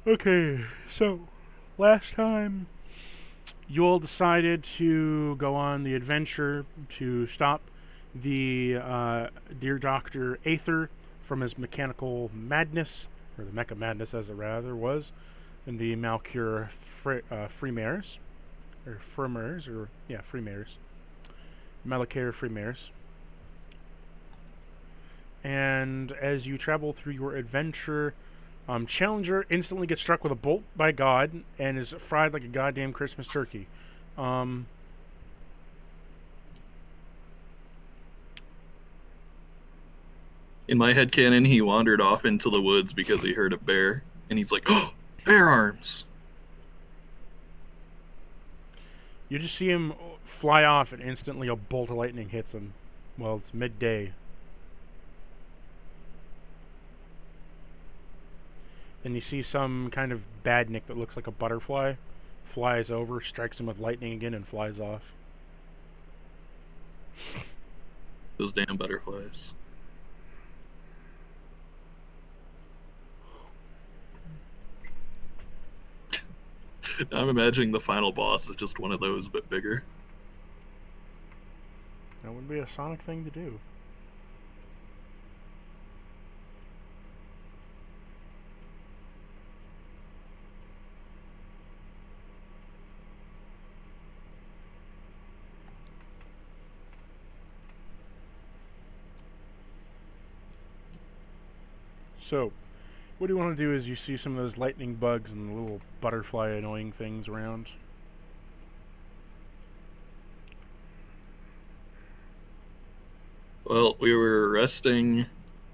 Okay, so last time you all decided to go on the adventure to stop the dear Doctor Aither from his mechanical madness, or the mecha madness as it rather was, in the Maculare Freemares, or Ferrumares, or yeah, Freemares, Maculare Freemares. And as you travel through your adventure, Challenger instantly gets struck with a bolt by God and is fried like a goddamn Christmas turkey. Um, In my headcanon, he wandered off into the woods because he heard a bear, and he's like, "Oh, bear arms!" you just see him fly off, and instantly a bolt of lightning hits him. Well, it's midday. Then you see some kind of badnik that looks like a butterfly flies over, strikes him with lightning again, and flies off. Those damn butterflies. I'm imagining the final boss is just one of those, but bigger. That would be a Sonic thing to do. So, what you want to do is you see some of those lightning bugs and the little butterfly annoying things around. Well, we were resting,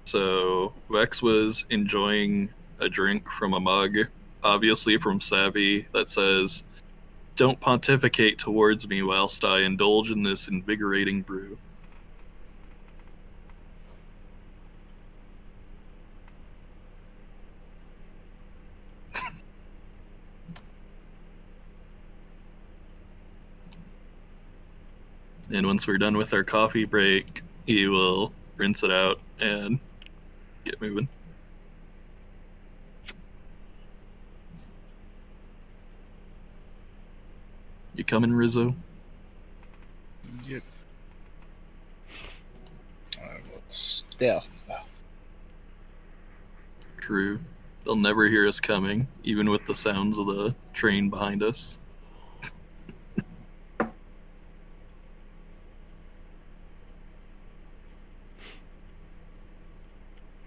so Vex was enjoying a drink from a mug, obviously from Savvy, that says, "Don't pontificate towards me whilst I indulge in this invigorating brew." And once we're done with our coffee break, he will rinse it out and get moving. You coming, Rizzo? Yep. I will stealth. True. They'll never hear us coming, even with the sounds of the train behind us.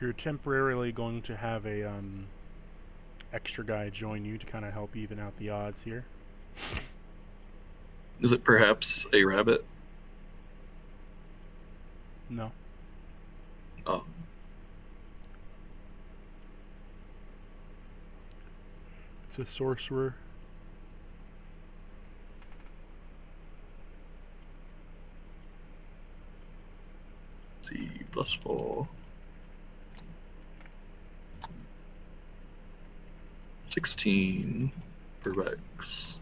You're temporarily going to have a extra guy join you to kind of help even out the odds here. Is it perhaps a rabbit? No. Oh. It's a sorcerer. Let's see, +4. 16 for Vex.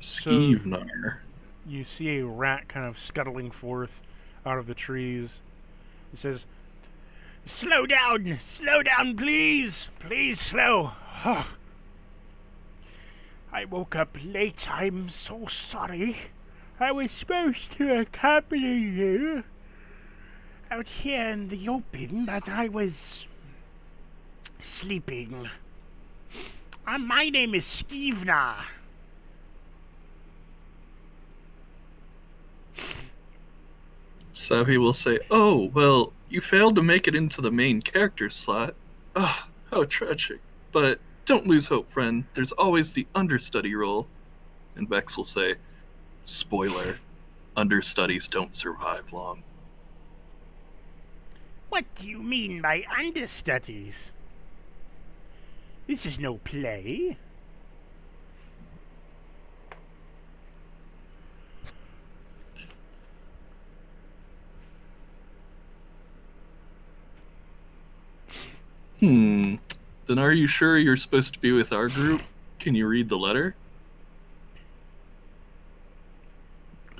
Skeevnar. You see a rat kind of scuttling forth out of the trees. It says, slow down, please! Please slow! Ugh. I woke up late, I'm so sorry. I was supposed to accompany you out here in the open, but I was sleeping. My name is Skeevna. Savvy will say, "Oh, well, you failed to make it into the main character slot. Ah, how tragic. But don't lose hope, friend. There's always the understudy role." And Vex will say, "Spoiler, understudies don't survive long." What do you mean by understudies? This is no play. Then are you sure you're supposed to be with our group? Can you read the letter?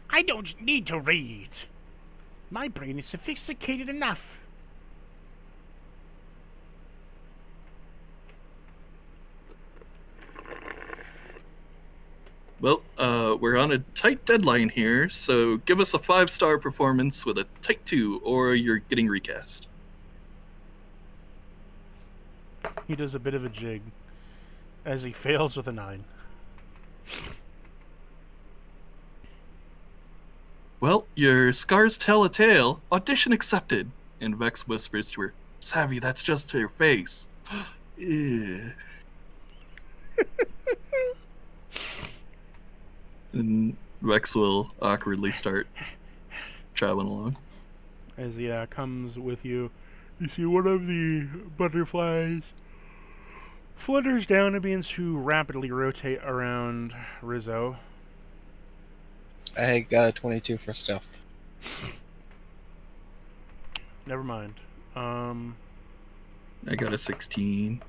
I don't need to read. My brain is sophisticated enough. Well, we're on a tight deadline here, so give us a 5-star performance with a tight 2, or you're getting recast. He does a bit of a jig as he fails with a 9. Well, your scars tell a tale. Audition accepted. And Vex whispers to her, Savvy, that's just to your face. Yeah. And Vex will awkwardly start traveling along. As he comes with you, you see one of the butterflies flutters down and begins to rapidly rotate around Rizzo. I got a 22 for stealth. Never mind. I got a 16.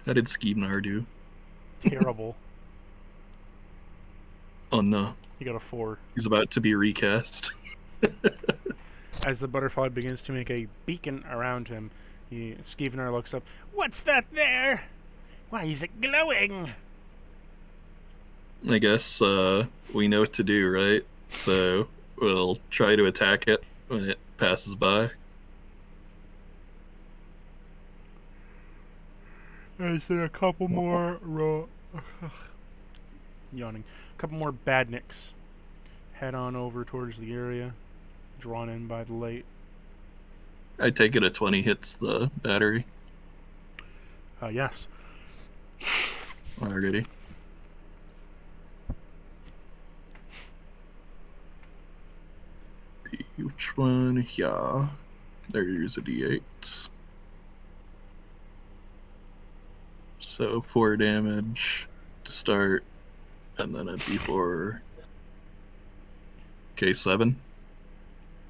How did Skeeb Nardu? Terrible. Oh no. You got a 4. He's about to be recast. As the butterfly begins to make a beacon around him, Skeevenar looks up. What's that there? Why is it glowing? I guess we know what to do, right? So we'll try to attack it when it passes by. Is there a couple more yawning? A couple more badniks head on over towards the area, drawn in by the light. I take it a 20 hits the battery. Yes. Already. Which one? Yeah. There's a D8. So 4 damage to start, and then a D4. Okay, 7.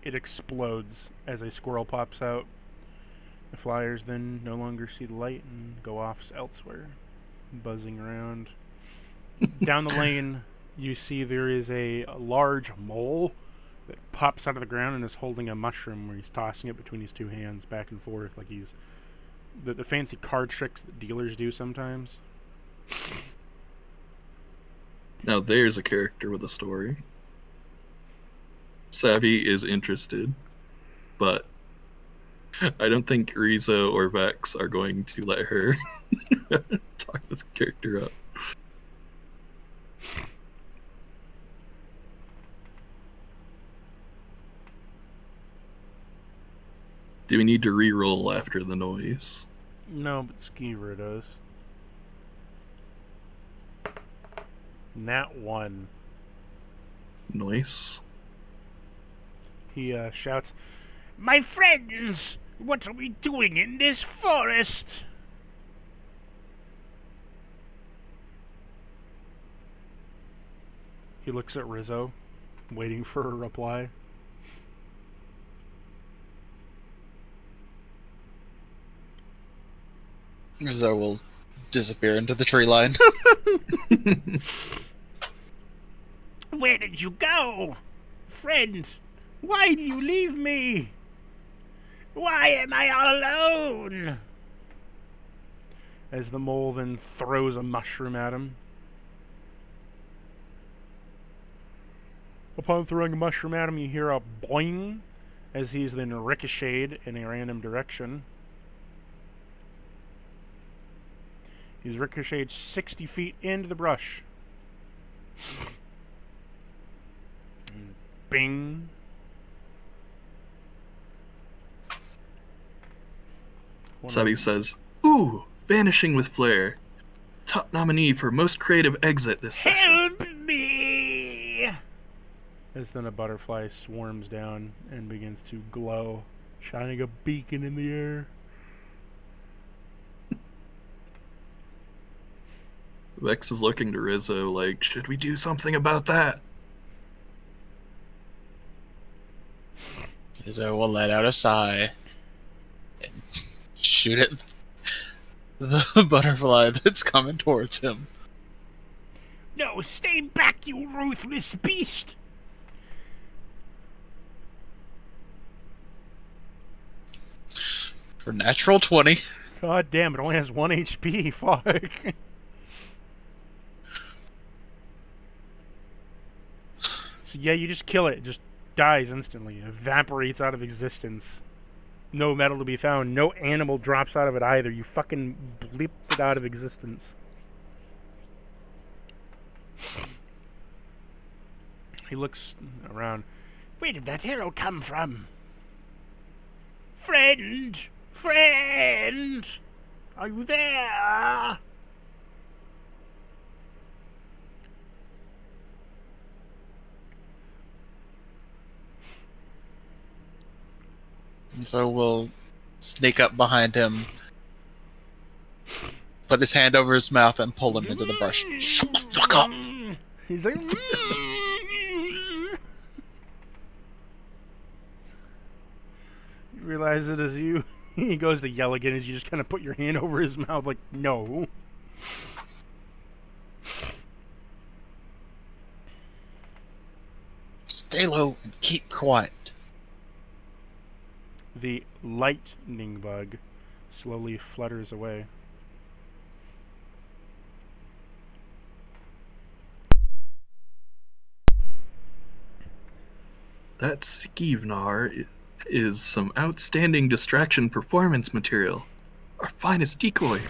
It explodes as a squirrel pops out. The flyers then no longer see the light and go off elsewhere, buzzing around. Down the lane, you see there is a large mole that pops out of the ground and is holding a mushroom where he's tossing it between his two hands back and forth like he's the fancy card tricks that dealers do sometimes. Now there's a character with a story. Savvy is interested, but I don't think Rizzo or Vex are going to let her talk this character up. Do we need to re-roll after the noise? No, but Skeever does. Nat 1. Noise. He shouts, "My friends! What are we doing in this forest?" He looks at Rizzo, waiting for a reply. Rizzo will disappear into the tree line. Where did you go? Friend, why do you leave me? Why am I all alone? As the mole then throws a mushroom at him. Upon throwing a mushroom at him, you hear a boing as he's then ricocheted in a random direction. He's ricocheted 60 feet into the brush. And bing. Savvy says, "Ooh, Vanishing with Flair. Top nominee for most creative exit this session." Help me! As then a butterfly swarms down and begins to glow, shining a beacon in the air. Vex is looking to Rizzo like, should we do something about that? Rizzo will let out a sigh and shoot at the butterfly that's coming towards him. No, stay back, you ruthless beast! For natural 20. God damn, it only has 1 HP, fuck. So yeah, you just kill it. It just dies instantly. It evaporates out of existence. No metal to be found. No animal drops out of it either. You fucking bleeped it out of existence. He looks around. Where did that arrow come from? Friend! Friend! Are you there? So we'll sneak up behind him, put his hand over his mouth, and pull him into the brush. Shut the fuck up! He's like... You realize it as you... He goes to yell again as you just kind of put your hand over his mouth like, no. Stay low and keep quiet. The lightning bug slowly flutters away. That Skeevnar is some outstanding distraction performance material. Our finest decoy.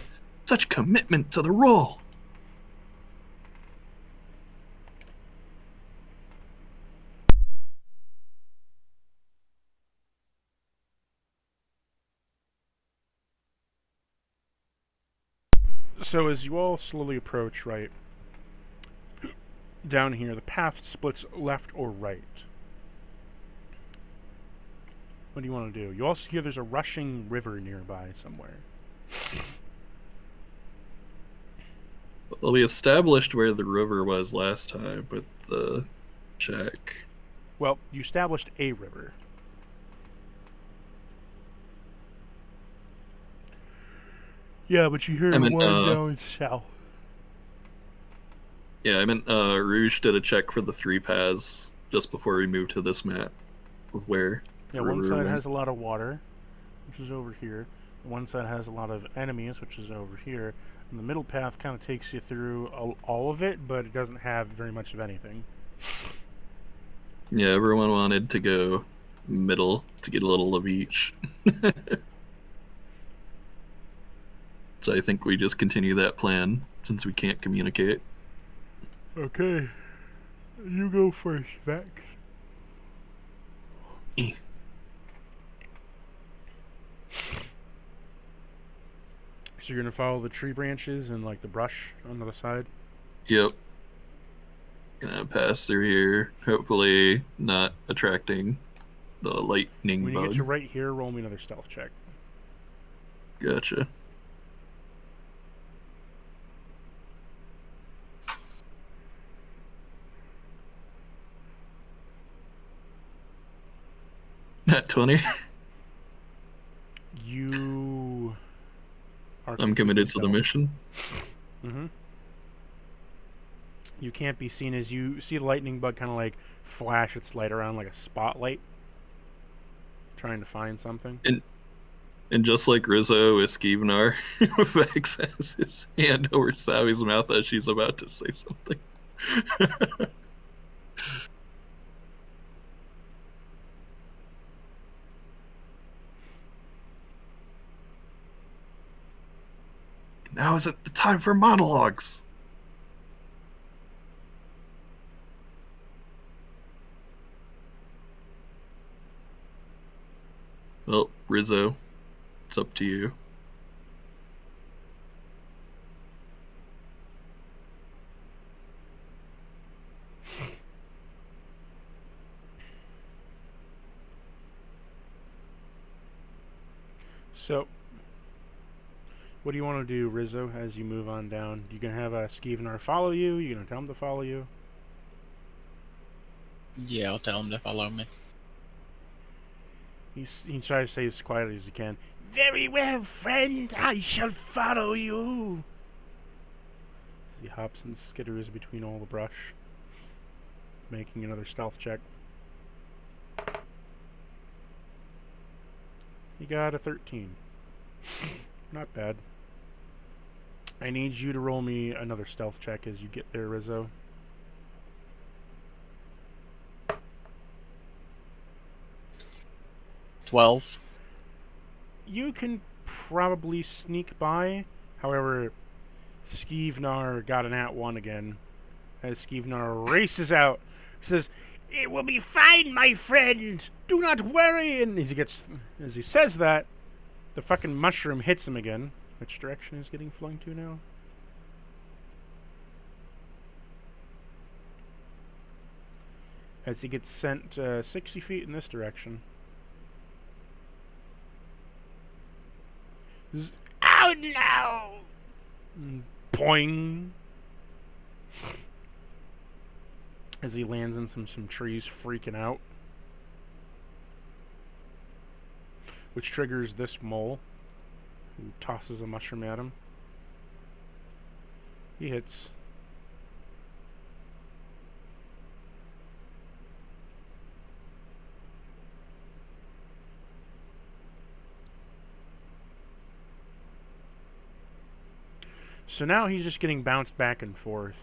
Such commitment to the role. So as you all slowly approach, right, down here, the path splits left or right. What do you want to do? You also hear there's a rushing river nearby somewhere. Well, we established where the river was last time with the check. Well, you established a river. Yeah, but you hear one down south. Yeah, I meant Rouge did a check for the 3 paths just before we moved to this map of where Yeah, the one river side went. has a lot of water, which is over here. One side has a lot of enemies, which is over here. And the middle path kind of takes you through all of it, but it doesn't have very much of anything. Yeah, everyone wanted to go middle to get a little of each. So I think we just continue that plan since we can't communicate. Okay. You go first, Vex. Eh. So you're gonna follow the tree branches and like the brush on the other side? Yep. Gonna pass through here, hopefully not attracting the lightning When you bug. get to right here, roll me another stealth check. Gotcha. Not 20. You are I'm committed to the stealth. mission. Mm-hmm. You can't be seen as you see the lightning bug kind of like flash its light around like a spotlight, trying to find something. And just like Rizzo with Skeevnar, Vex has his hand over Savi's mouth as she's about to say something. Now isn't the time for monologues. Well, Rizzo, it's up to you. So, what do you want to do, Rizzo, as you move on down? You gonna have Skeevnar follow you? You gonna tell him to follow you? Yeah, I'll tell him to follow me. He tries to say as quietly as he can. Very well, friend. I shall follow you. He hops and skitters between all the brush, making another stealth check. He got a 13. Not bad. I need you to roll me another stealth check as you get there, Rizzo. 12. You can probably sneak by. However, Skeevnar got an @1 again. As Skeevnar races out, says, "It will be fine, my friend. Do not worry." And as he says that, the fucking mushroom hits him again. Which direction is getting flung to now? As he gets sent 60 feet in this direction. Oh no! Boing! As he lands in some trees, freaking out. Which triggers this mole, who tosses a mushroom at him. He hits. So now he's just getting bounced back and forth.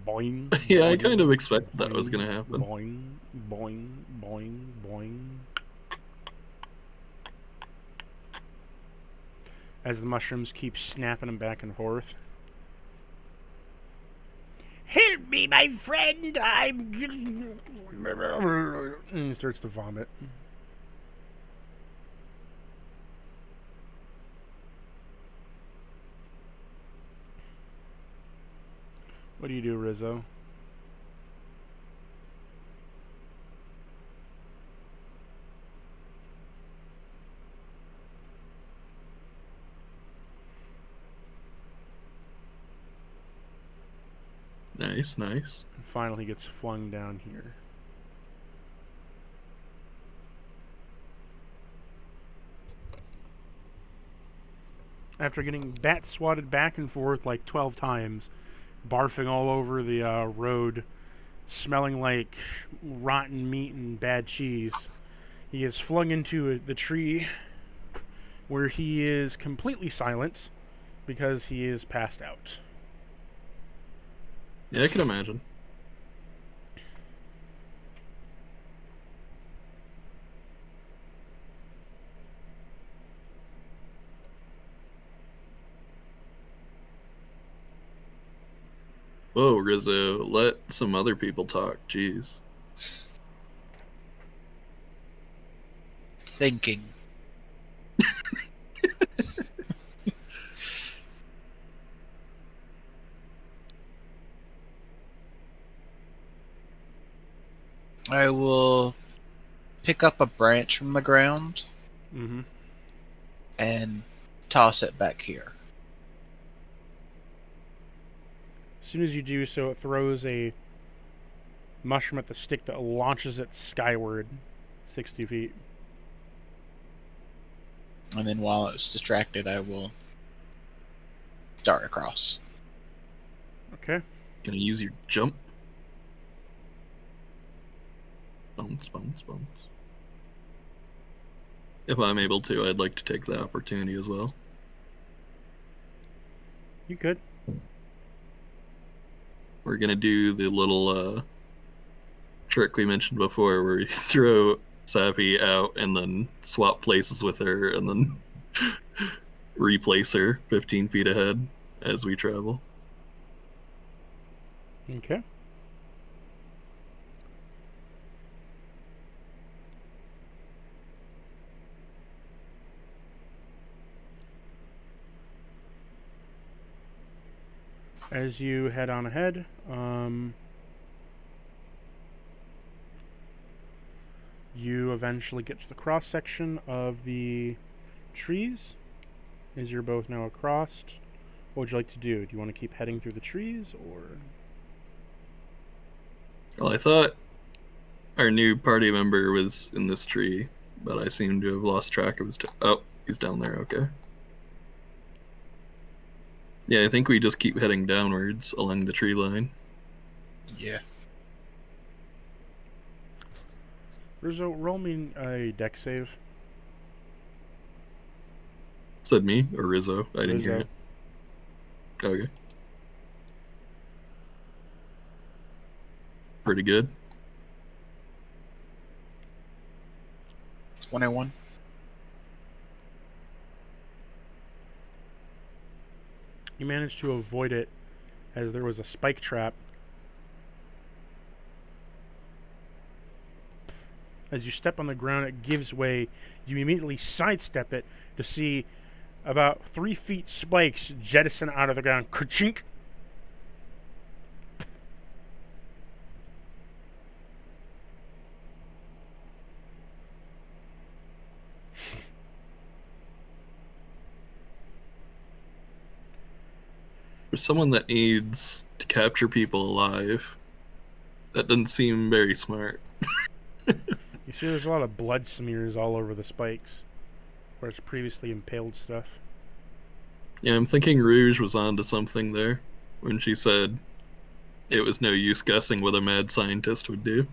Boing. Yeah, boing, I kind of expected that was gonna happen. Boing, boing, boing, boing. As the mushrooms keep snapping him back and forth. Help me, my friend! I'm... And he starts to vomit. What do you do, Rizzo? Nice, nice. And finally he gets flung down here. After getting bat swatted back and forth like 12 times, barfing all over the road, smelling like rotten meat and bad cheese, he is flung into the tree where he is completely silent because he is passed out. Yeah, I can imagine. Whoa, Rizzo, let some other people talk. Jeez. Thinking. I will pick up a branch from the ground Mm-hmm. and toss it back here. As soon as you do so, it throws a mushroom at the stick that launches it skyward 60 feet. And then while it's distracted, I will dart across. Okay. Gonna use your jump. Bounce, bounce, bounce. If I'm able to, I'd like to take the opportunity as well. You could. We're gonna do the little trick we mentioned before where you throw Sappy out and then swap places with her and then replace her 15 feet ahead as we travel. Okay. As you head on ahead, you eventually get to the cross section of the trees. As you're both now across, what would you like to do? Do you want to keep heading through the trees, or? Well, I thought our new party member was in this tree, but I seem to have lost track of his... Oh, he's down there, okay. Yeah, I think we just keep heading downwards along the tree line. Yeah. Rizzo, roll me a deck save. Said me or Rizzo? I didn't hear Rizzo. it. Okay. Pretty good. 21. You managed to avoid it as there was a spike trap. As you step on the ground, it gives way. You immediately sidestep it to see about 3 feet spikes jettison out of the ground. Ka-chink! For someone that needs to capture people alive, that doesn't seem very smart. You see there's a lot of blood smears all over the spikes, where it's previously impaled stuff. Yeah, I'm thinking Rouge was onto something there when she said it was no use guessing what a mad scientist would do.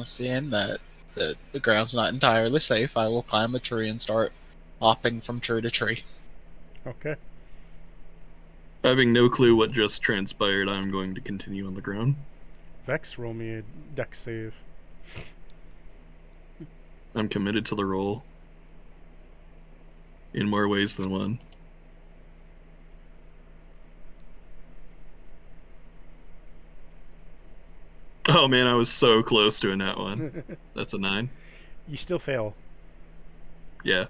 Seeing that the ground's not entirely safe, I will climb a tree and start hopping from tree to tree. Okay. Having no clue what just transpired, I'm going to continue on the ground. Vex, roll me a dex save. I'm committed to the role. In more ways than one. Oh man, I was so close to a nat one. That's a 9. You still fail. Yeah.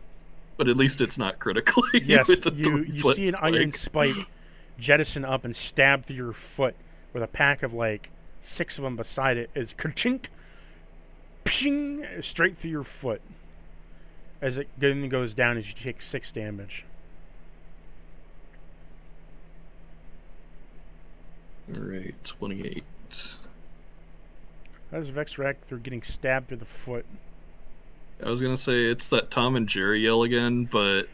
But at least it's not critically. Yes, with the you see an iron spike jettison up and stab through your foot with a pack of like 6 of them beside it as ka-chink, pshing, straight through your foot. As it then goes down as you take 6 damage. Alright, 28. How does Vex react through getting stabbed through the foot? I was gonna say it's that Tom and Jerry yell again, but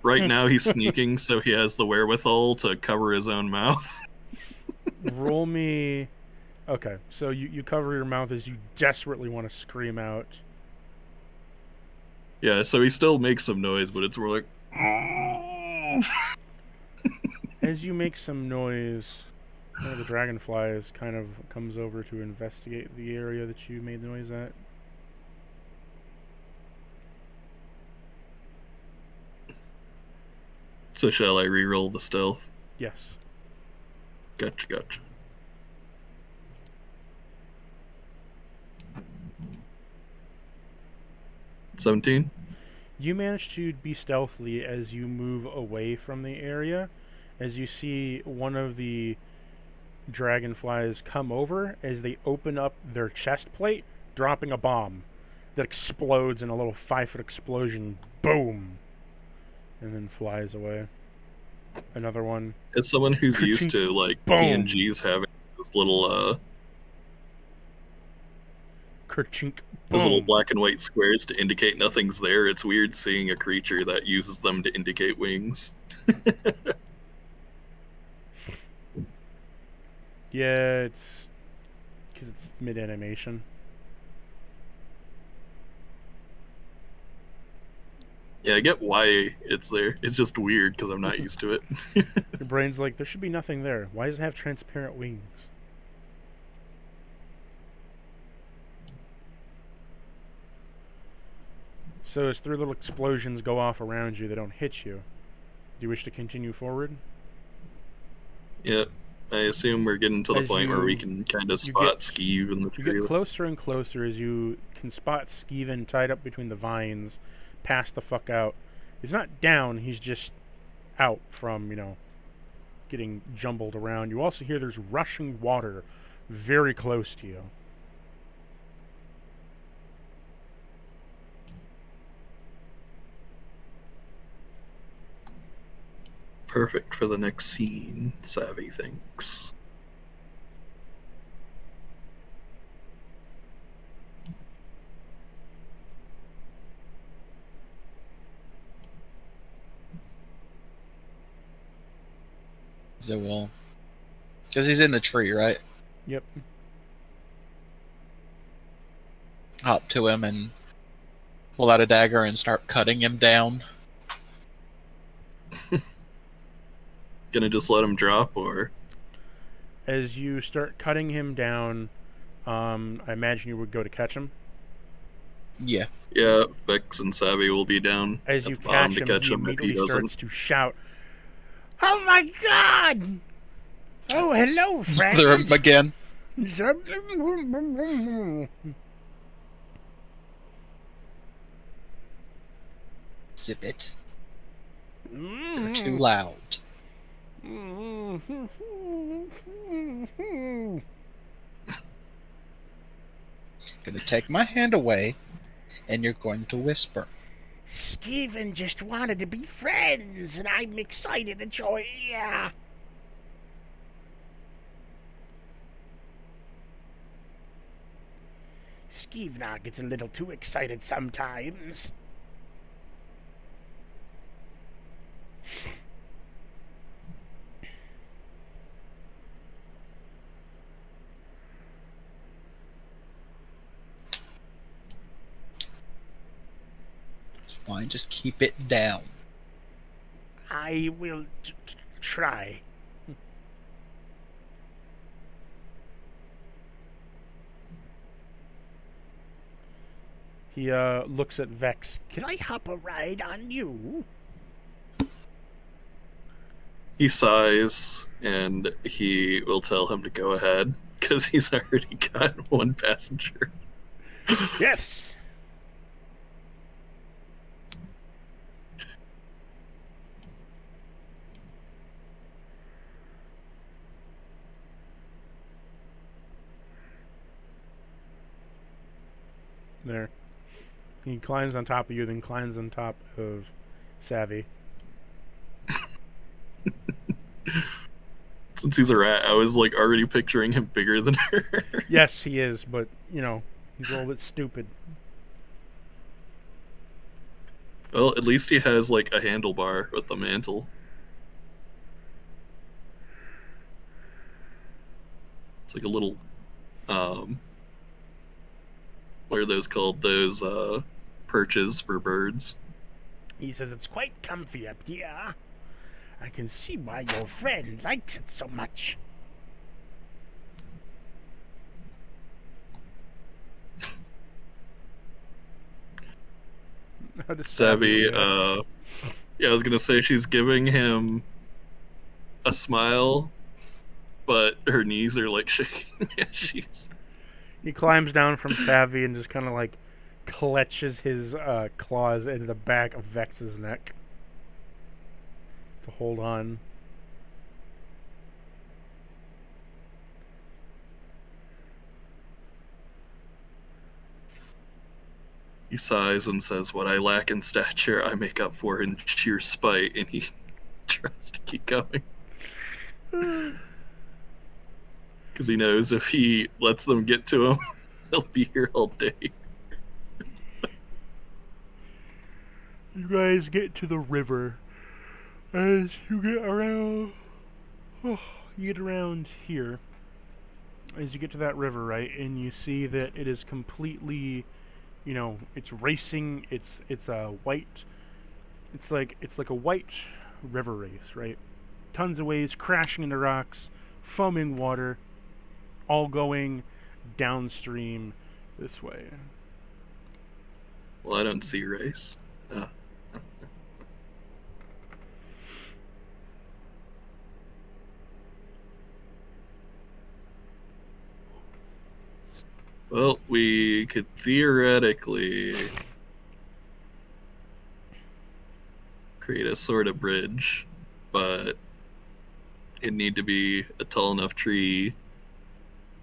right now he's sneaking, so he has the wherewithal to cover his own mouth. Roll me... Okay, so you cover your mouth as you desperately want to scream out. Yeah, so he still makes some noise, but it's more like... As you make some noise, one of the dragonflies kind of comes over to investigate the area that you made the noise at. So shall I re-roll the stealth? Yes. Gotcha. 17? You manage to be stealthily as you move away from the area, as you see one of the dragonflies come over as they open up their chest plate, dropping a bomb that explodes in a little 5-foot explosion. Boom! And then flies away. Another one. As someone who's used to like PNGs having those little Kerchink. those little black and white squares to indicate nothing's there, it's weird seeing a creature that uses them to indicate wings. Yeah, it's because it's mid-animation. Yeah, I get why it's there. It's just weird because I'm not used to it. Your brain's like, there should be nothing there. Why does it have transparent wings? So as 3 little explosions go off around you, they don't hit you. Do you wish to continue forward? Yep. I assume we're getting to the As point where we can kind of spot Skeeve in the You tree. get closer and closer as you can spot Skeeven tied up between the vines, passed the fuck out. He's not down, he's just out from, getting jumbled around. You also hear there's rushing water very close to you. Perfect for the next scene, Savvy thinks. So, well, because he's in the tree, right? Yep. Hop to him and pull out a dagger and start cutting him down. Gonna just let him drop, or? As you start cutting him down, I imagine you would go to catch him. Yeah. Yeah, Vex and Savvy will be down As at you the bottom catch to him, catch he him if he immediately doesn't. starts to shout, "Oh my God! Oh, hello, friend!" Mother him again. Zip it. You're too loud. Gonna take my hand away, and you're going to whisper. Steven just wanted to be friends, and I'm excited to join ya. Skeevna gets a little too excited sometimes. It's fine, just keep it down. I will try. He looks at Vex. Can I hop a ride on you? He sighs, and he will tell him to go ahead, because he's already got one passenger. Yes. There. He climbs on top of you, then climbs on top of Savvy. Since he's a rat, I was like already picturing him bigger than her. Yes, he is, but, you know, he's a little bit stupid. Well, at least he has like a handlebar with the mantle. It's like a little, what are those called? Those perches for birds. He says it's quite comfy up here. I can see why your friend likes it so much. Savvy, yeah, I was gonna say she's giving him a smile, but her knees are like shaking. She's. He climbs down from Savvy and just kind of like clutches his claws into the back of Vex's neck to hold on. He sighs and says, "What I lack in stature, I make up for in sheer spite," and he tries to keep going. Because he knows if he lets them get to him, he'll be here all day. You guys get to the river. As you get around, here. As you get to that river, right, and you see that it is completely, you know, it's racing. It's a white. It's like a white river race, right? Tons of waves crashing into rocks, foaming water, all going downstream this way. Well, I don't see race. Well, we could theoretically create a sort of bridge, but it'd need to be a tall enough tree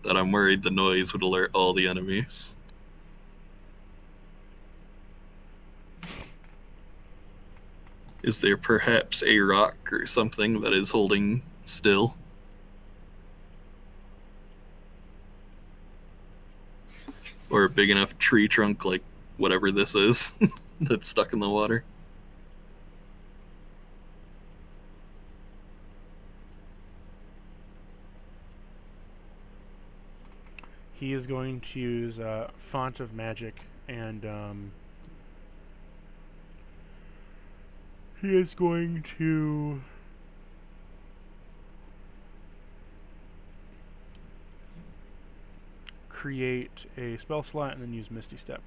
that I'm worried the noise would alert all the enemies. Is there perhaps a rock or something that is holding still? Or a big enough tree trunk like whatever this is that's stuck in the water? He is going to use Font of Magic, and he is going to create a spell slot and then use Misty Step.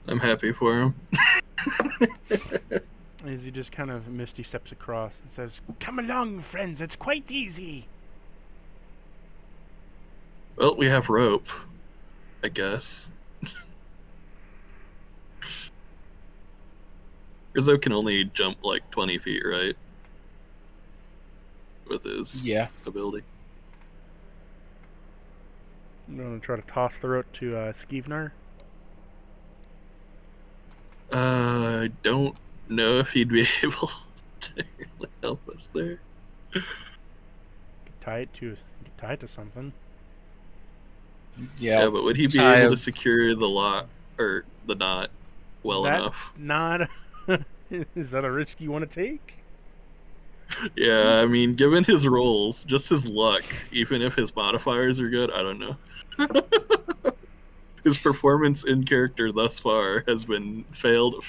I'm happy for him. As he just kind of Misty Steps across and says, "Come along, friends, it's quite easy." Well, we have rope, I guess. Rizzo can only jump like 20 feet, right? With his ability. I'm going to try to toss the rope to Skeevnar. I don't know if he'd be able to really help us there. Tie it to something. Yeah, but would he be able to secure the lock or the knot well enough? Not. Is that a risk you want to take? Yeah, I mean, given his rolls, just his luck, even if his modifiers are good, I don't know. His performance in character thus far has been failed.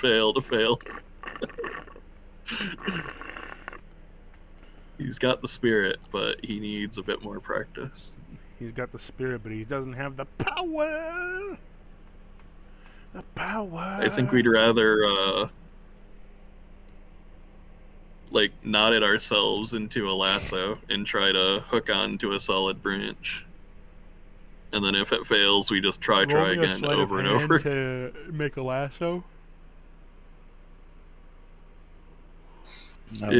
He's got the spirit, but he needs a bit more practice. He's got the spirit, but he doesn't have the power. The power. I think we'd rather, like, knot it ourselves into a lasso and try to hook onto a solid branch. And then if it fails, we just try again over and over. To make a lasso. I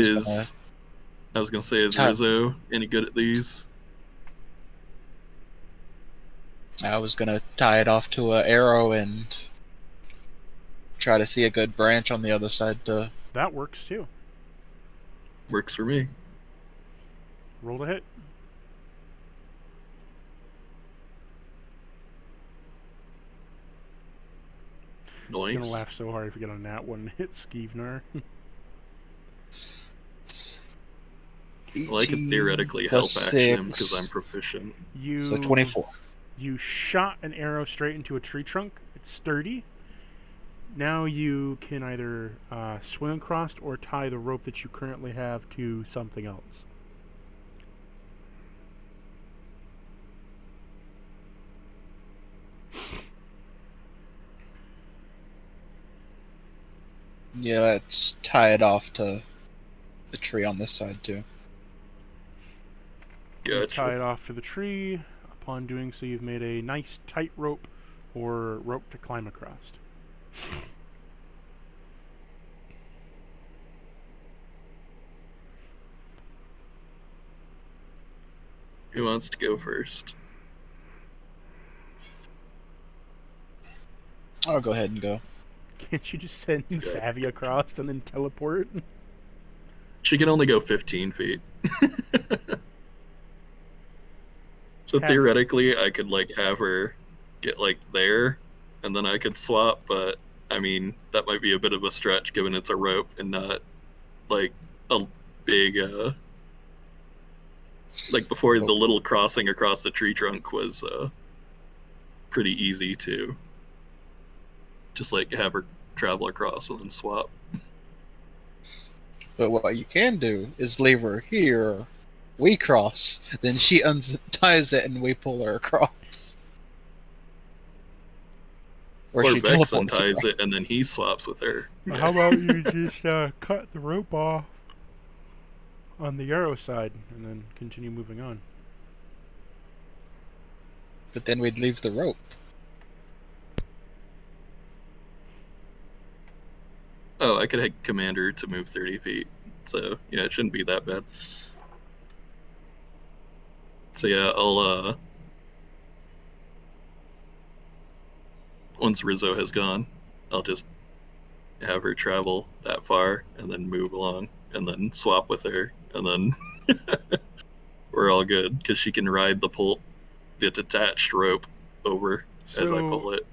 was gonna say, is Rizzo any good at these? I was gonna tie it off to an arrow and try to see a good branch on the other side to... That works too. Works for me. Roll to hit. Nice. You're gonna laugh so hard if you get on that one. Hit Skeevnar. Well, I could theoretically help action because I'm proficient. So 24. You shot an arrow straight into a tree trunk. It's sturdy. Now you can either swing across or tie the rope that you currently have to something else. Yeah, let's tie it off to the tree on this side too. Gotcha. Tie it off to the tree. Upon doing so, you've made a nice tight rope or rope to climb across. Who wants to go first? I'll go ahead and go. Can't you just send Savvy across and then teleport? She can only go 15 feet. So theoretically, I could like have her get like there, and then I could swap. But I mean, that might be a bit of a stretch, given it's a rope and not like a big. Like before, the little crossing across the tree trunk was pretty easy to just like have her travel across and then swap. But what you can do is leave her here. We cross, then she unties it and we pull her across. Or she Vex unties it and then he swaps with her. Well, how about you just cut the rope off on the arrow side and then continue moving on? But then we'd leave the rope. Oh, I could command her to move 30 feet. So, yeah, it shouldn't be that bad. So, yeah, I'll, once Rizzo has gone, I'll just have her travel that far and then move along and then swap with her. And then we're all good because she can ride the detached rope over as I pull it.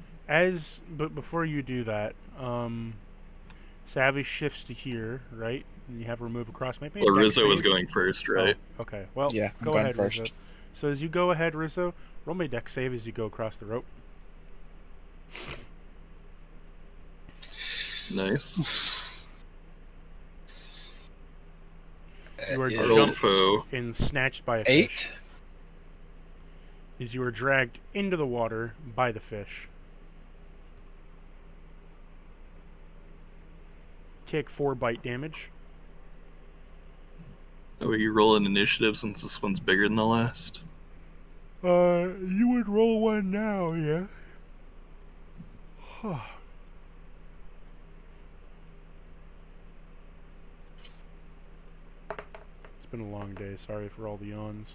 But before you do that, Savvy shifts to here, right? And you have her move across. Maybe well, Rizzo was going first, right? Oh, okay. Well, yeah, go ahead, first. Rizzo. So as you go ahead, Rizzo, roll me dex save as you go across the rope. Nice. You are Our old jumped foe. and snatched by a fish. 8. As you are dragged into the water by the fish. Take 4 bite damage. Oh, are you rolling initiative since this one's bigger than the last? You would roll one now, yeah? It's been a long day. Sorry for all the yawns.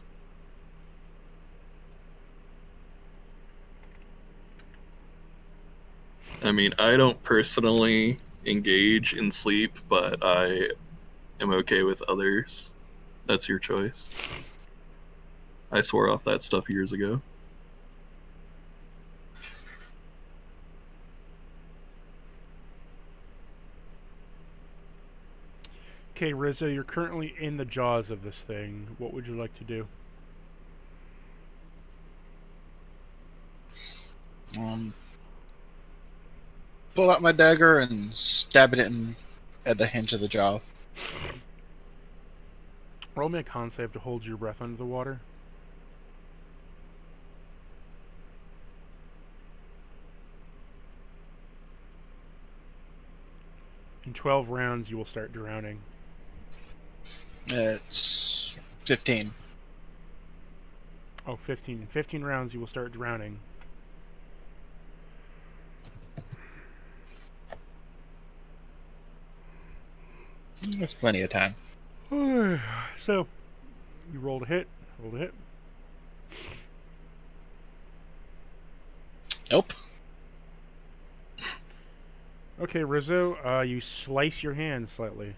I mean, I don't personally engage in sleep, but I am okay with others. That's your choice. I swore off that stuff years ago. Okay, Rizzo, you're currently in the jaws of this thing. What would you like to do? Pull out my dagger and stab it at the hinge of the jaw. Roll me a con save to hold your breath under the water. In 12 rounds, you will start drowning. It's 15. Oh, 15. In 15 rounds, you will start drowning. That's plenty of time. So, you rolled a hit. Rolled a hit. Nope. Okay, Rizzo, you slice your hand slightly.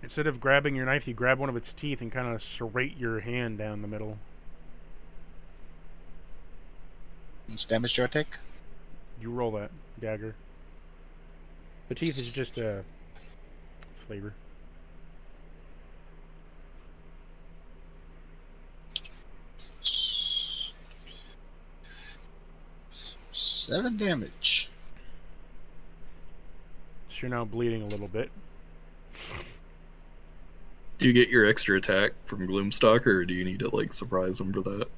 Instead of grabbing your knife, you grab one of its teeth and kind of serrate your hand down the middle. How much damage do I take? You roll that dagger. The teeth is just a flavor. Seven damage. So you're now bleeding a little bit. Do you get your extra attack from Gloomstalker, or do you need to, like, surprise him for that?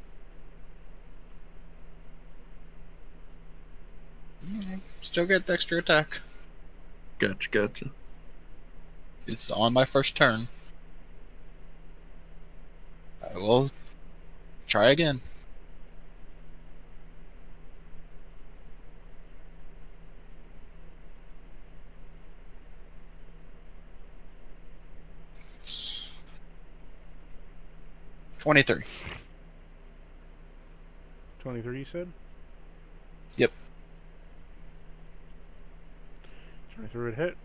Still get the extra attack. Gotcha. It's on my first turn. I will try again. $23. 23, you said? Yep. 23 would hit.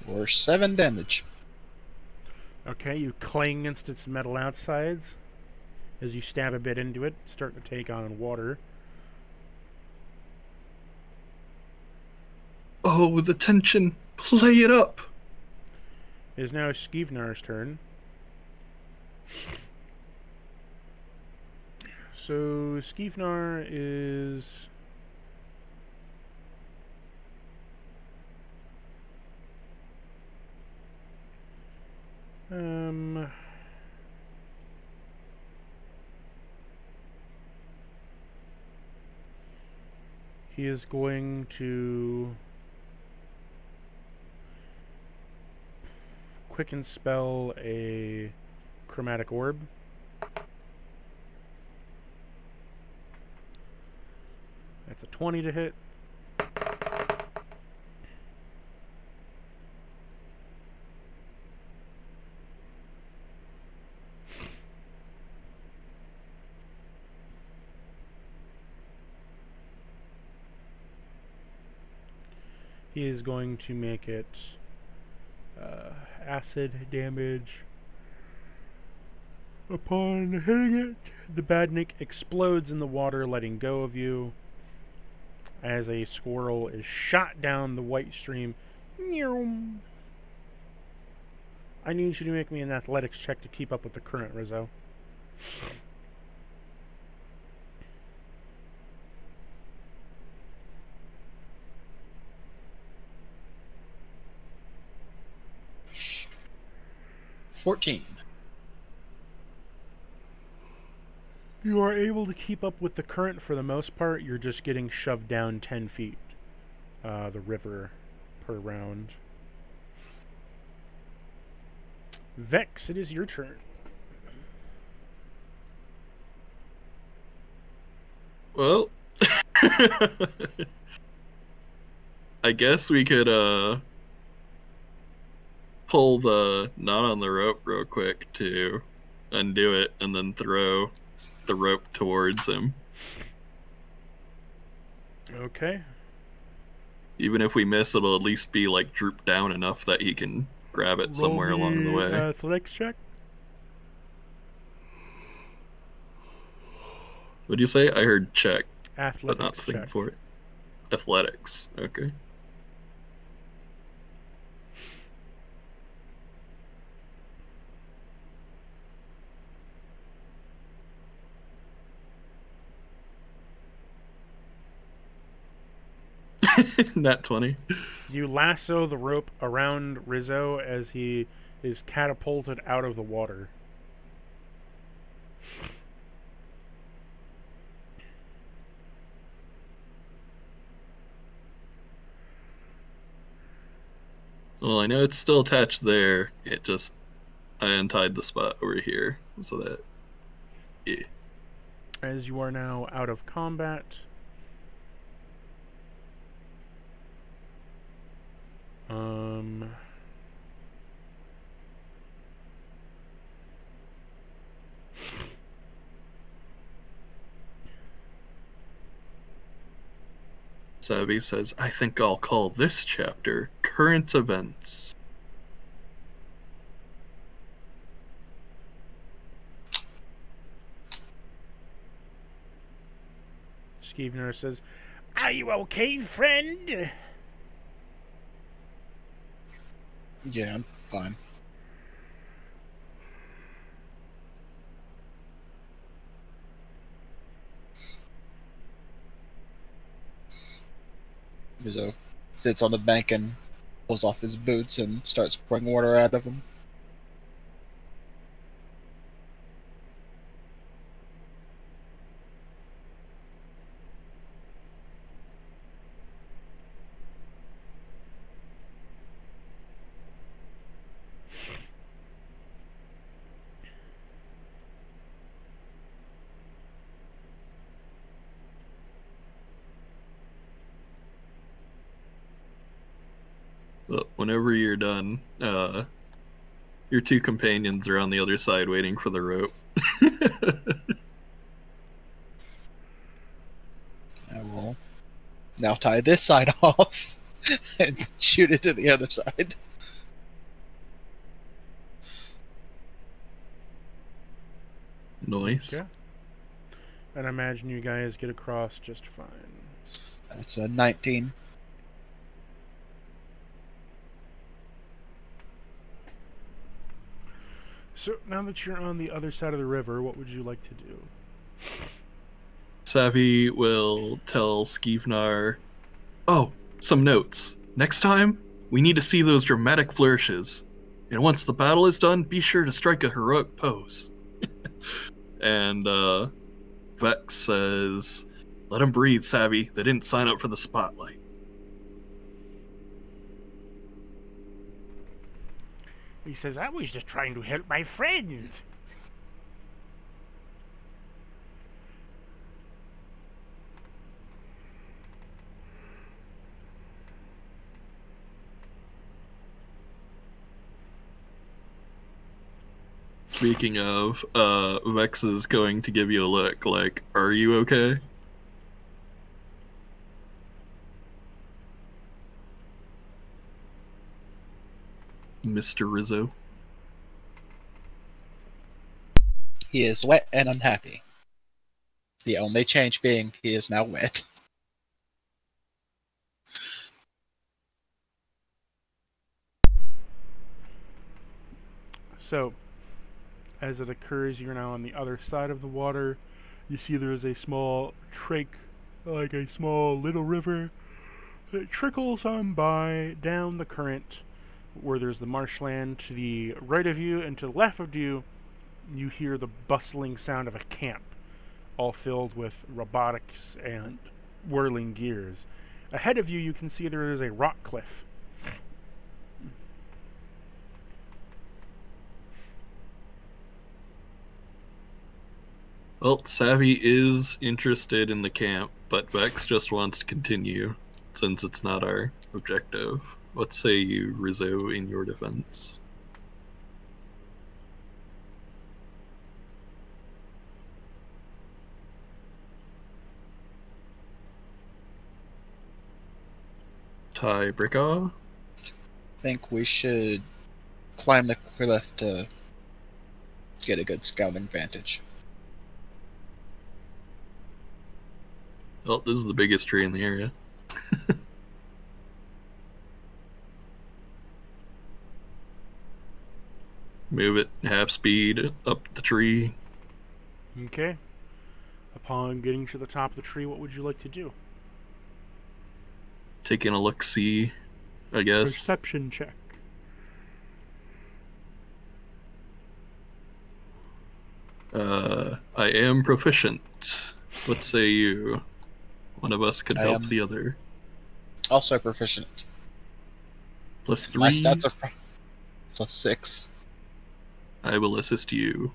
For 7 damage. Okay, you clang against its metal outsides. As you stab a bit into it, starting to take on water. Oh, the tension! Play it up! It is now Skivnar's turn. So, Skivnar is... He is going to quicken spell a chromatic orb. That's a 20 to hit. He is going to make it acid damage. Upon hitting it, the badnik explodes in the water, letting go of you as a squirrel is shot down the white stream. I need you to make me an athletics check to keep up with the current, Rizzo. $14. You are able to keep up with the current for the most part. You're just getting shoved down 10 feet, the river, per round. Vex, it is your turn. Well, I guess we could pull the knot on the rope real quick to undo it and then throw the rope towards him. Okay. Even if we miss, it'll at least be like drooped down enough that he can grab it somewhere along the way. Athletics check. What'd you say? I heard check, but not Athletics think check. for it. Athletics. Okay. Nat 20. You lasso the rope around Rizzo as he is catapulted out of the water. Well, I know it's still attached there. It just, I untied the spot over here so that, yeah. As you are now out of combat, Savvy says, I think I'll call this chapter Current Events. Skevener says, "Are you okay, friend?" Yeah, I'm fine. Rizzo sits on the bank and pulls off his boots and starts pouring water out of them. But whenever you're done, your two companions are on the other side waiting for the rope. I will now tie this side off and shoot it to the other side. Noise. Okay. And I imagine you guys get across just fine. That's a 19. So now that you're on the other side of the river, what would you like to do? Savvy will tell Skevenar, oh, some notes. Next time, we need to see those dramatic flourishes. And once the battle is done, be sure to strike a heroic pose. And Vex says, let him breathe, Savvy. They didn't sign up for the spotlight. He says, "I was just trying to help my friend." Speaking of, Vex is going to give you a look like, are you okay? Mr. Rizzo. He is wet and unhappy. The only change being he is now wet. So, as it occurs, you're now on the other side of the water. You see there is a small trake, like a small little river, that trickles on by down the current, where there's the marshland to the right of you, and to the left of you, you hear the bustling sound of a camp, all filled with robotics and whirling gears. Ahead of you, you can see there is a rock cliff. Well, Savvy is interested in the camp, but Vex just wants to continue, since it's not our objective. What say you, Rizzo, in your defense? Tiebreaker? I think we should climb the cliff to get a good scouting vantage. Well, this is the biggest tree in the area. Move it half speed up the tree. Okay. Upon getting to the top of the tree, what would you like to do? Taking a look-see, I guess. Perception check. I am proficient. What say you? One of us could I help am the other. Also proficient. +3. My stats are +6. I will assist you.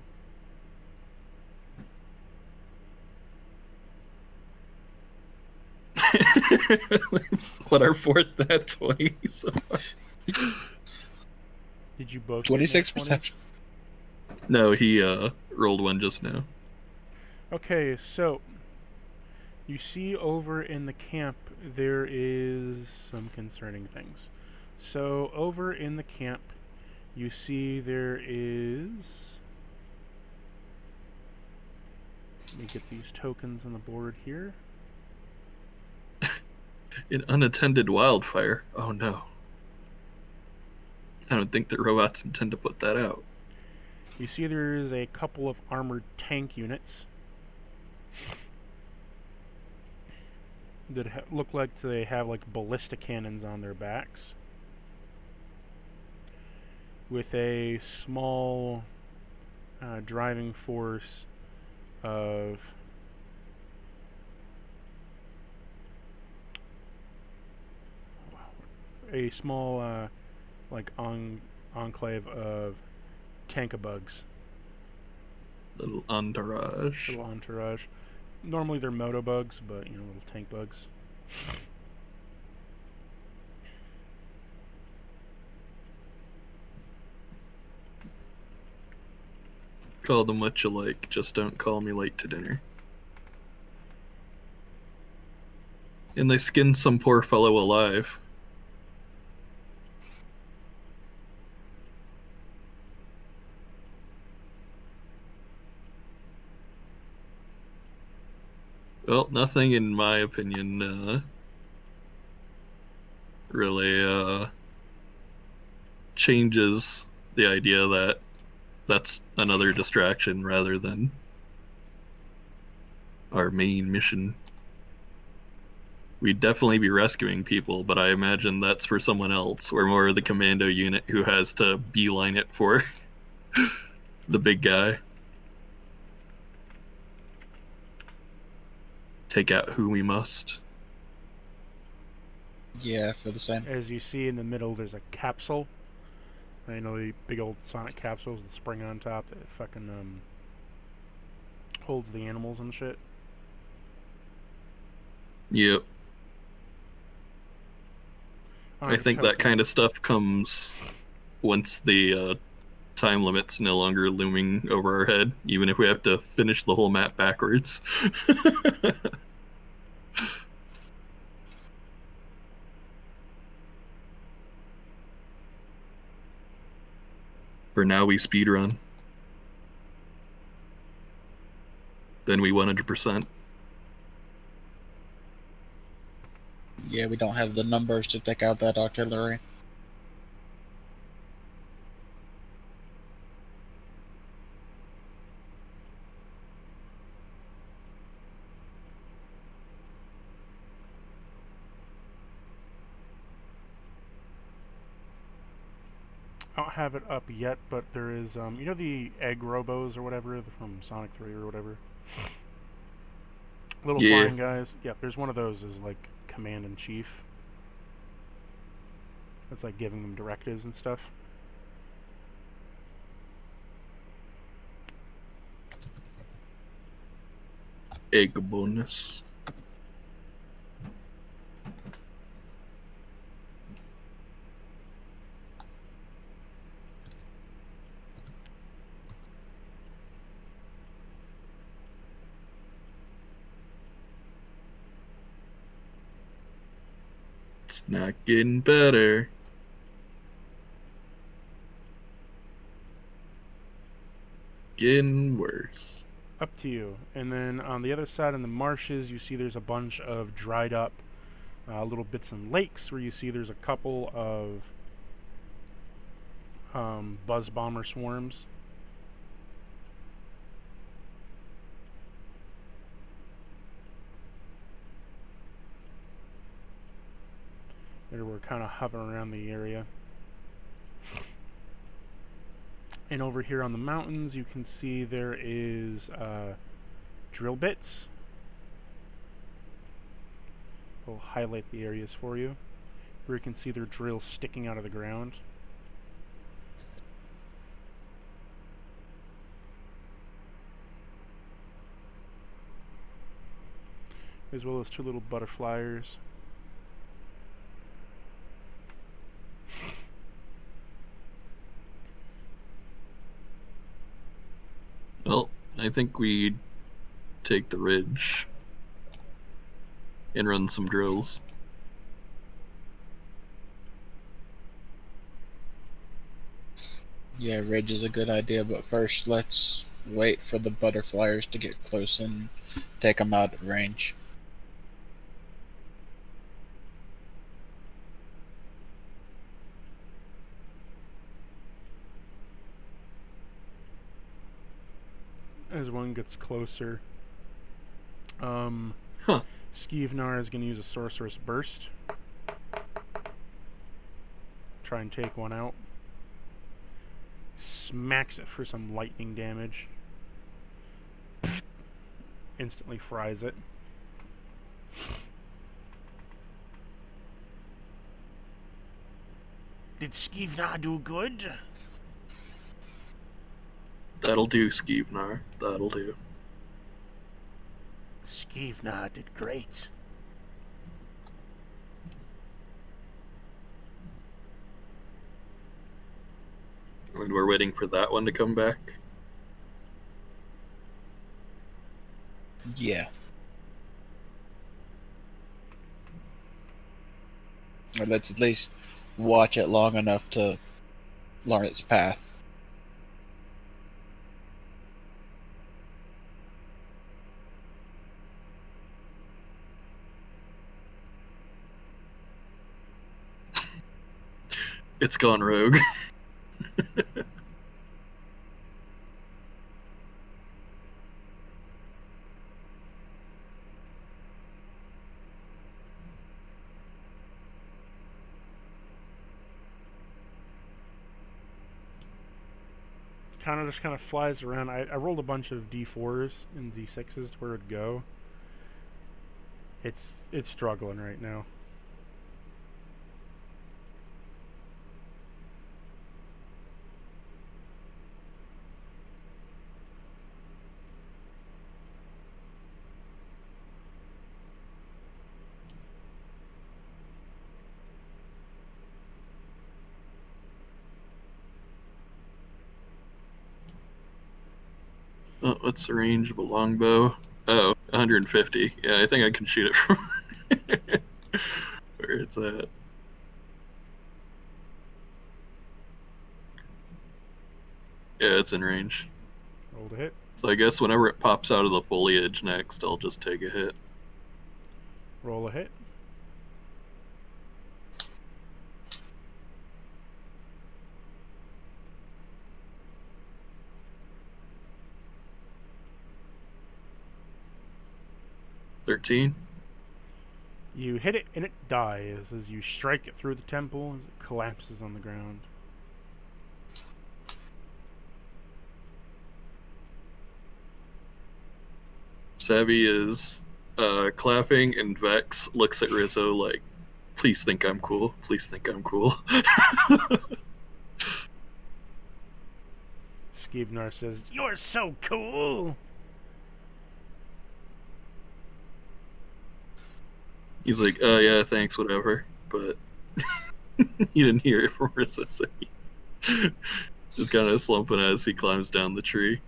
That's what, our fourth nat 20. So. Did you both? 26 perception. No, he rolled one just now. Okay, so you see over in the camp there is some concerning things. So over in the camp, you see there is. Let me get these tokens on the board here. An unattended wildfire. Oh no. I don't think the robots intend to put that out. You see there is a couple of armored tank units that look like they have like ballista cannons on their backs, with a small driving force of a small like enclave of tankabugs. Little entourage. Little entourage. Normally they're motobugs, but little tank bugs. Call them what you like, just don't call me late to dinner. And they skinned some poor fellow alive. Well, nothing in my opinion really changes the idea that that's another distraction rather than our main mission. We'd definitely be rescuing people, but I imagine that's for someone else. We're more the commando unit who has to beeline it for the big guy. Take out who we must. Yeah, for the same. As you see in the middle, there's a capsule. The big old sonic capsules that spring on top that fucking holds the animals and shit. Yep. I think that kind of stuff comes once the time limit's no longer looming over our head, even if we have to finish the whole map backwards. For now, we speedrun. Then we 100%. Yeah, we don't have the numbers to take out that artillery. I don't have it up yet, but there is, you know the egg robos or whatever from Sonic 3 or whatever? Little Yeah. flying guys. Yeah, there's one of those as, like, command-in-chief. That's, like, giving them directives and stuff. Egg bonus. It's not getting better. Getting worse. Up to you. And then on the other side in the marshes, you see there's a bunch of dried up little bits and lakes where you see there's a couple of buzz bomber swarms. They were kind of hovering around the area. And over here on the mountains, you can see there is drill bits. We'll highlight the areas for you, where you can see their drills sticking out of the ground. As well as two little butterflies. Well, I think we take the ridge and run some drills. Yeah, ridge is a good idea, but first let's wait for the butterflies to get close and take them out of range. As one gets closer, Huh. Skeevnar is going to use a Sorceress Burst. Try and take one out. Smacks it for some lightning damage. Instantly fries it. Did Skeevnar do good? That'll do, Skeevnar. That'll do. Skeevnar did great. And we're waiting for that one to come back. Yeah. Or let's at least watch it long enough to learn its path. It's gone rogue. Just kind of flies around. I rolled a bunch of D4s and D6s to where it'd go. It's struggling right now. Oh, what's the range of a longbow? Oh, 150. Yeah, I think I can shoot it from where it's at. Yeah, it's in range. Roll to hit. So I guess whenever it pops out of the foliage next, I'll just take a hit. Roll a hit. $13. You hit it and it dies as you strike it through the temple as it collapses on the ground. Savvy is clapping, and Vex looks at Rizzo like, please think I'm cool. Please think I'm cool. Skeevnar says, "You're so cool!" He's like, oh yeah, thanks, whatever. But you didn't hear it from Rizzo. So just kind of slumping as he climbs down the tree.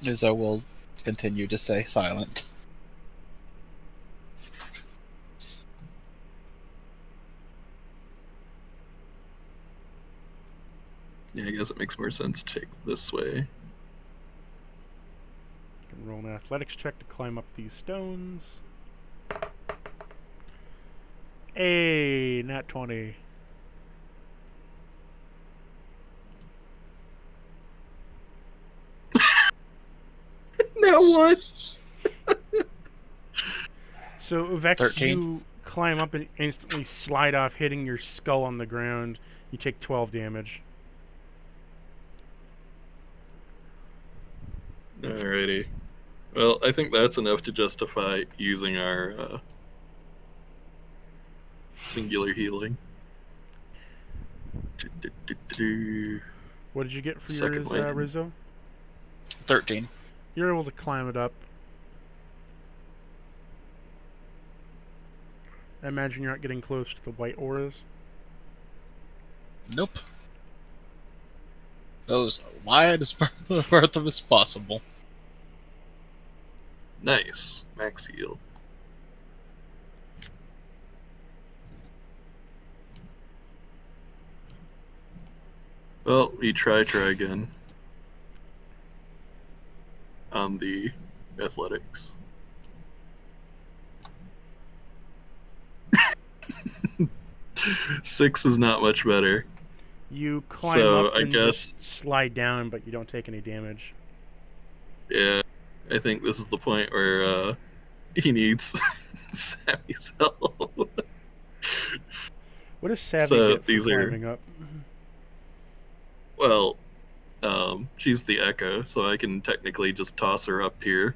Izzo will continue to stay silent. Yeah, I guess it makes more sense to take this way. You can roll an athletics check to climb up these stones. Hey, nat 20. Now what? So, Vex, 13. you climb up and instantly slide off, hitting your skull on the ground. You take 12 damage. Alrighty. Well, I think that's enough to justify using our singular healing. What did you get for Second yours, win. Rizzo? 13. You're able to climb it up. I imagine you're not getting close to the white auras. Nope. Those are wide as berth as possible. Nice. Max heal. Well, we try again. On the athletics. Six is not much better. You climb So, up I and guess- just slide down, but you don't take any damage. Yeah, I think this is the point where he needs Sammy's help. What does Savvy So, get for these are- climbing up? Well, she's the Echo, so I can technically just toss her up here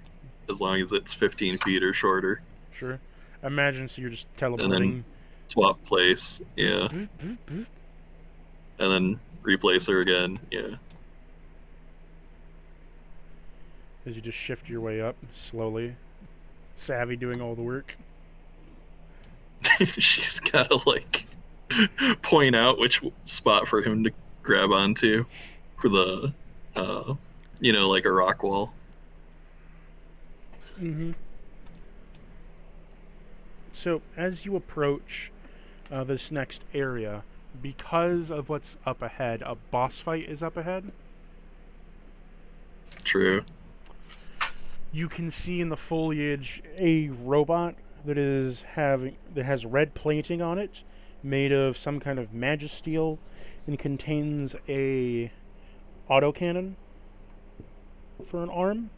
as long as it's 15 feet or shorter. Sure. Imagine so you're just teleporting. Swap place, yeah. Boop, boop, boop. And then replace her again, yeah. As you just shift your way up slowly. Savvy doing all the work. She's gotta, like, point out which spot for him to grab onto for the, like a rock wall. Mm-hmm. So, as you approach this next area, because of what's up ahead, a boss fight is up ahead. True. You can see in the foliage a robot that has red plating on it, made of some kind of magisteel, and contains a autocannon for an arm.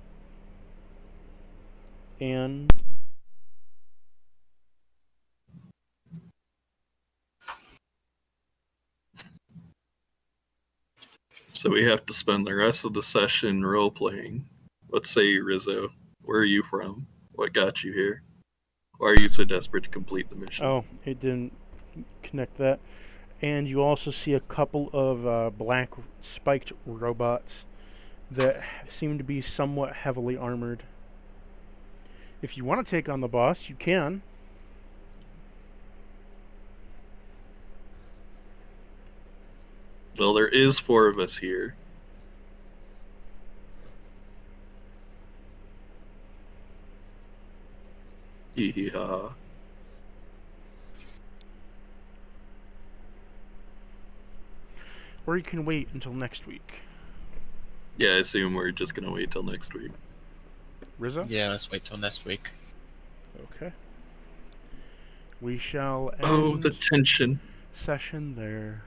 And So we have to spend the rest of the session role-playing. Let's say, Rizzo, where are you from? What got you here? Why are you so desperate to complete the mission? oh, it didn't connect that. And you also see a couple of black spiked robots that seem to be somewhat heavily armored. If you want to take on the boss, you can. Well, there is 4 of us here. Hee hee ha. Or you can wait until next week. Yeah, I assume we're just gonna wait till next week. Rizzo? Yeah, let's wait till next week. Okay. We shall end Oh, the tension. session there.